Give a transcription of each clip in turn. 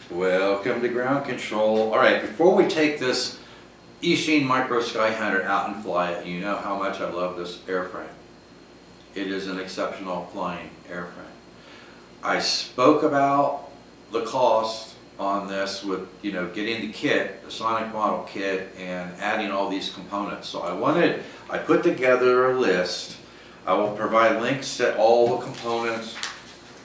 Welcome to Ground Control. Alright, before we take this Eachine Micro Skyhunter out and fly it, you know how much I love this airframe. It is an exceptional flying airframe. I spoke about the cost on this with, getting the kit, the SonicModell kit, and adding all these components. So I put together a list. I will provide links to all the components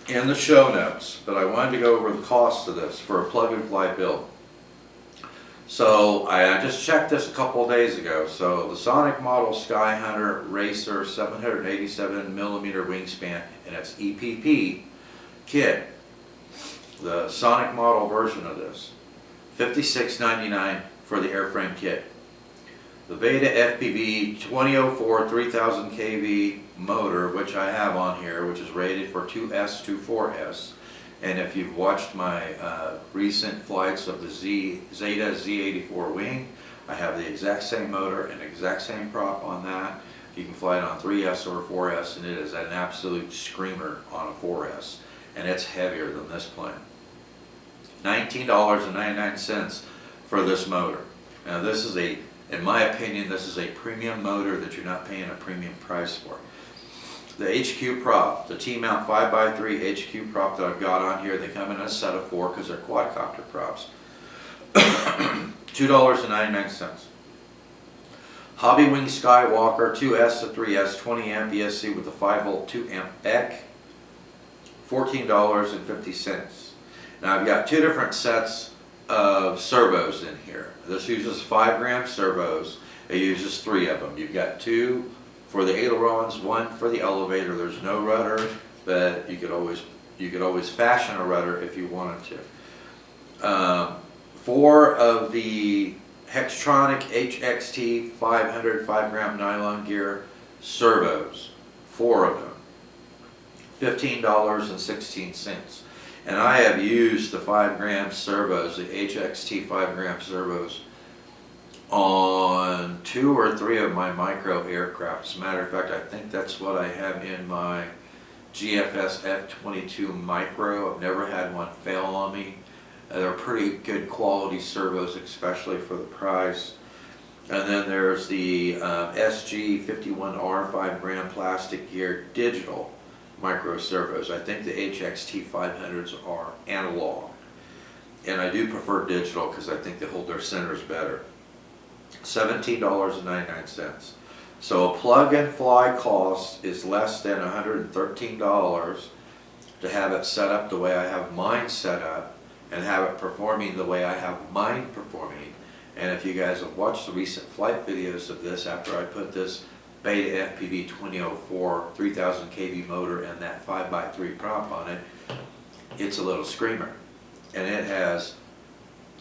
in the show notes, but I wanted to go over the cost of this for a plug-and-fly build. So I just checked this a couple of days ago. So the SonicModell Skyhunter Racer 787mm wingspan and its EPP kit, the SonicModell version of this, $56.99 for the airframe kit. The BetaFPV 2004 3000 kV motor, which I have on here, which is rated for 2S to 4S. And if you've watched my recent flights of the Zeta Z84 wing, I have the exact same motor and exact same prop on that. You can fly it on 3S or 4S, and it is an absolute screamer on a 4S. And it's heavier than this plane. $19.99 for this motor. Now this is in my opinion, this is a premium motor that you're not paying a premium price for. The HQProp, the T-mount 5x3 HQProp that I've got on here, they come in a set of 4 because they're quadcopter props. $2.99. Hobbywing Skywalker 2S to 3S 20 amp ESC with the 5V 2 amp EC, $14.50. Now I've got 2 different sets of servos in here. This uses 5-gram servos. It uses 3 of them. You've got 2 for the ailerons, 1 for the elevator. There's no rudder, but you could always fashion a rudder if you wanted to. 4 of the Hextronic HXT 500 5-gram nylon gear servos. 4 of them. $15.16. And I have used the 5-gram servos, the HXT 5-gram servos, on 2 or 3 of my micro aircraft. As a matter of fact, I think that's what I have in my GFS F-22 Micro. I've never had one fail on me. They're pretty good quality servos, especially for the price. And then there's the SG51R 5-gram plastic gear digital micro servos. I think the HXT 500s are analog, and I do prefer digital because I think they hold their centers better. $17.99. So a plug and fly cost is less than $113 to have it set up the way I have mine set up and have it performing the way I have mine performing. And if you guys have watched the recent flight videos of this, after I put this BetaFPV 2004 3000 kV motor and that 5x3 prop on it, it's a little screamer. And it has,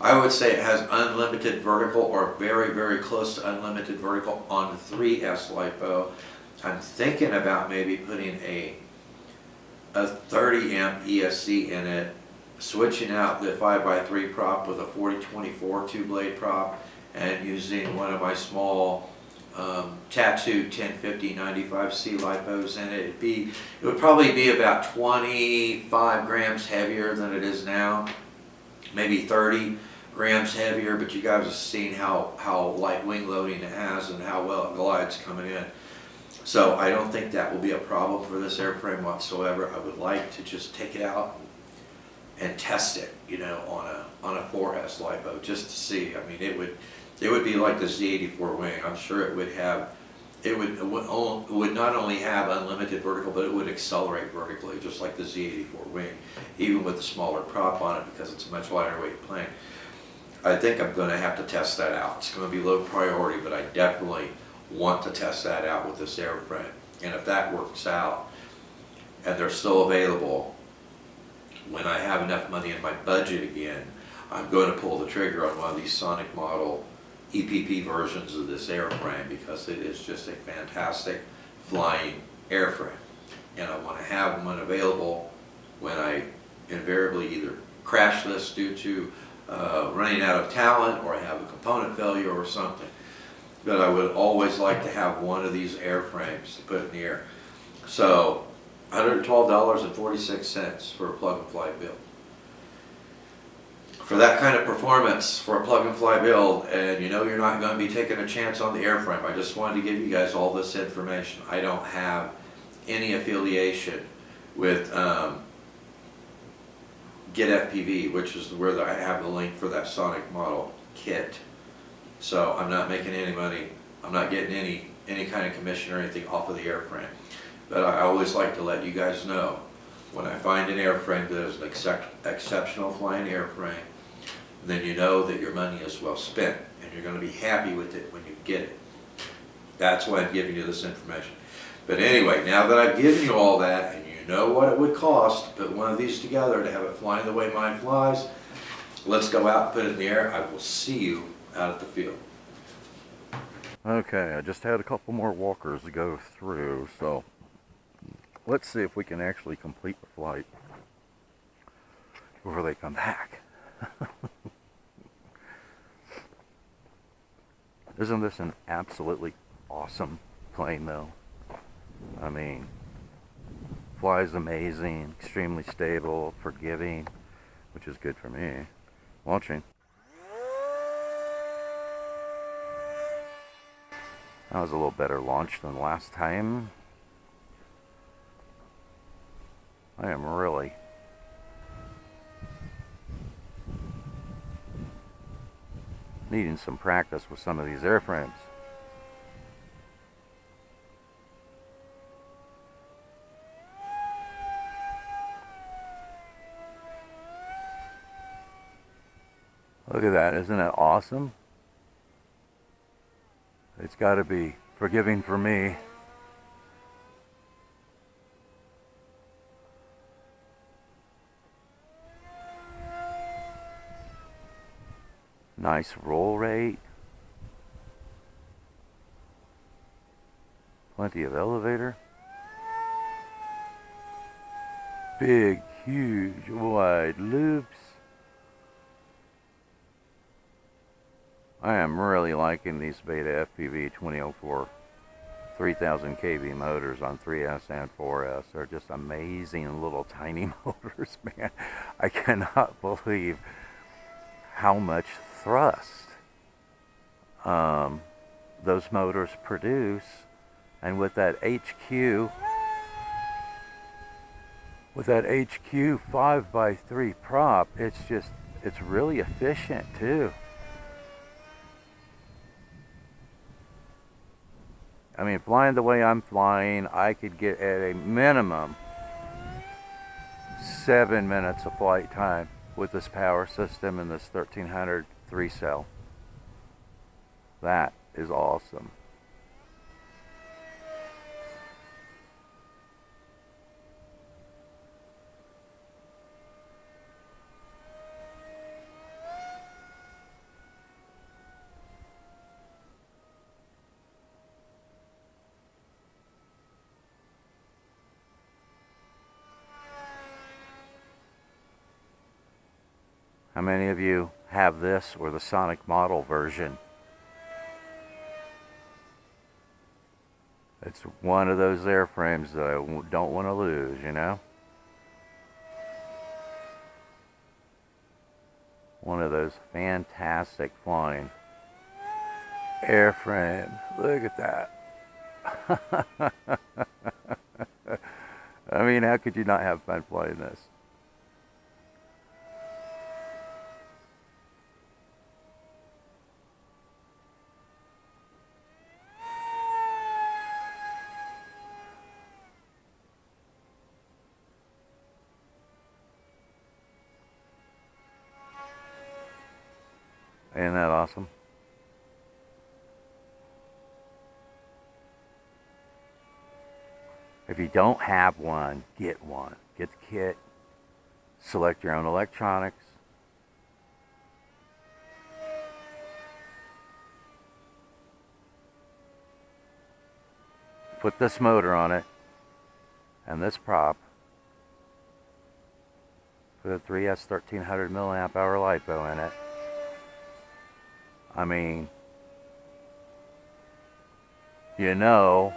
I would say it has unlimited vertical or very, very close to unlimited vertical on 3S Lipo. I'm thinking about maybe putting a 30 amp ESC in it, switching out the 5x3 prop with a 4024 2-blade prop, and using one of my small Tattoo 1050 95C lipos in it. It would probably be about 25 grams heavier than it is now, maybe 30 grams heavier, but you guys have seen how light wing loading it has and how well it glides coming in. So I don't think that will be a problem for this airframe whatsoever. I would like to just take it out and test it, on a 4S lipo just to see. I mean, it would be like the Z84 wing. I'm sure it would not only have unlimited vertical, but it would accelerate vertically, just like the Z84 wing, even with the smaller prop on it because it's a much lighter weight plane. I think I'm going to have to test that out. It's going to be low priority, but I definitely want to test that out with this airframe. And if that works out, and they're still available, when I have enough money in my budget again, I'm going to pull the trigger on one of these SonicModell EPP versions of this airframe because it is just a fantastic flying airframe. And I want to have one available when I invariably either crash this due to running out of talent or I have a component failure or something. But I would always like to have one of these airframes to put in the air. So $112.46 for a plug and fly build. for that kind of performance for a plug and fly build, and you know you're not going to be taking a chance on the airframe. I just wanted to give you guys all this information. I don't have any affiliation with GetFPV, which is where I have the link for that SonicModell kit. So I'm not making any money. I'm not getting any kind of commission or anything off of the airframe. But I always like to let you guys know when I find an airframe that is an exceptional flying airframe, then you know that your money is well spent and you're going to be happy with it when you get it. That's why I'm giving you this information. But anyway, now that I've given you all that and you know what it would cost to put one of these together to have it flying the way mine flies, let's go out and put it in the air. I will see you out at the field. Okay, I just had a couple more walkers to go through, so let's see if we can actually complete the flight before they come back. Isn't this an absolutely awesome plane though? I mean, flies amazing, extremely stable, forgiving, which is good for me. Launching. That was a little better launch than last time. I am really needing some practice with some of these airframes. Look at that, isn't it awesome? It's got to be forgiving for me. Nice roll rate. Plenty of elevator. Big, huge, wide loops. I am really liking these BetaFPV 2004 3000 kV motors on 3S and 4S. They're just amazing little tiny motors, man. I cannot believe how much thrust those motors produce, and with that HQ 5x3 prop, it's really efficient too. I mean, flying the way I'm flying, I could get at a minimum 7 minutes of flight time with this power system and this 1300 3-cell. That is awesome. How many of you have this or the SonicModell version? It's one of those airframes that I don't want to lose, you know? One of those fantastic flying airframe. Look at that. I mean, how could you not have fun flying this? Isn't that awesome? If you don't have one, get one. Get the kit. Select your own electronics. Put this motor on it and this prop. Put a 3S 1300 milliamp hour Lipo in it. I mean, you know,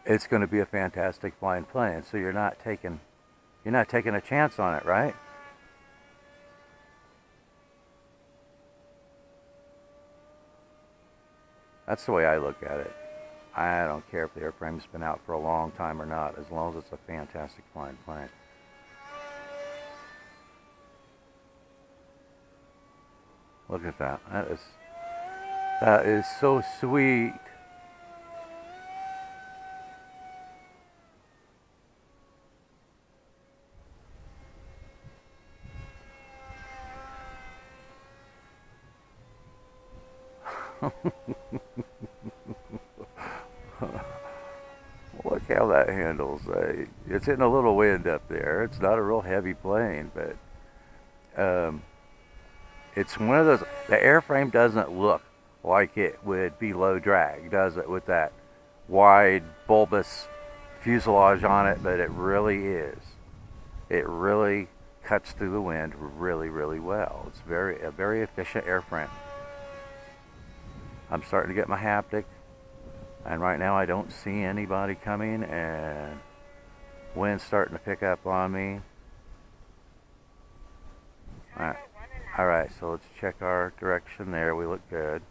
it's going to be a fantastic flying plane. So you're not taking a chance on it, right? That's the way I look at it. I don't care if the airframe's been out for a long time or not, as long as it's a fantastic flying plane. Look at that. That is so sweet. Look how that handles. It's hitting a little wind up there. It's not a real heavy plane, but it's one of those. The airframe doesn't look like it would be low drag, does it? With that wide bulbous fuselage on it, but it really is. It really cuts through the wind really, really well. It's a very efficient airframe. I'm starting to get my haptic, and right now I don't see anybody coming, and wind's starting to pick up on me. Alright, so let's check our direction there. We look good.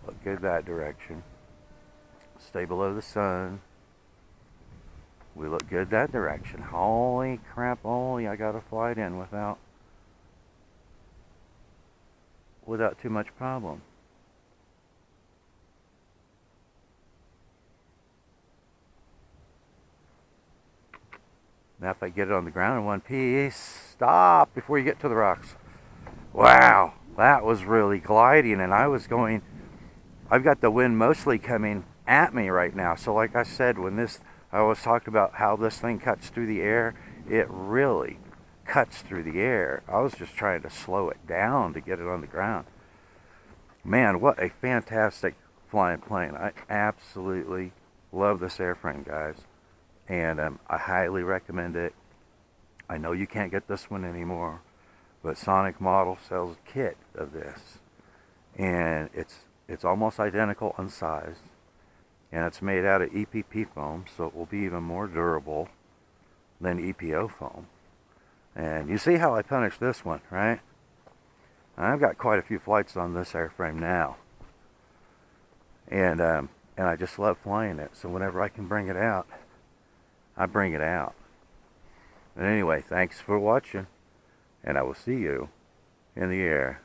Look good that direction. Stay below the sun. We look good that direction. Holy crap, I got to fly it in without too much problem. Now if I get it on the ground in one piece, stop before you get to the rocks. Wow, that was really gliding, and I've got the wind mostly coming at me right now. So like I said, I always talked about how this thing cuts through the air. It really cuts through the air. I was just trying to slow it down to get it on the ground. Man, what a fantastic flying plane. I absolutely love this airframe, guys. And I highly recommend it. I know you can't get this one anymore, but SonicModell sells a kit of this. And it's almost identical in size. And it's made out of EPP foam, so it will be even more durable than EPO foam. And you see how I punished this one, right? I've got quite a few flights on this airframe now. And I just love flying it. So whenever I can bring it out, I bring it out. But anyway, thanks for watching, and I will see you in the air.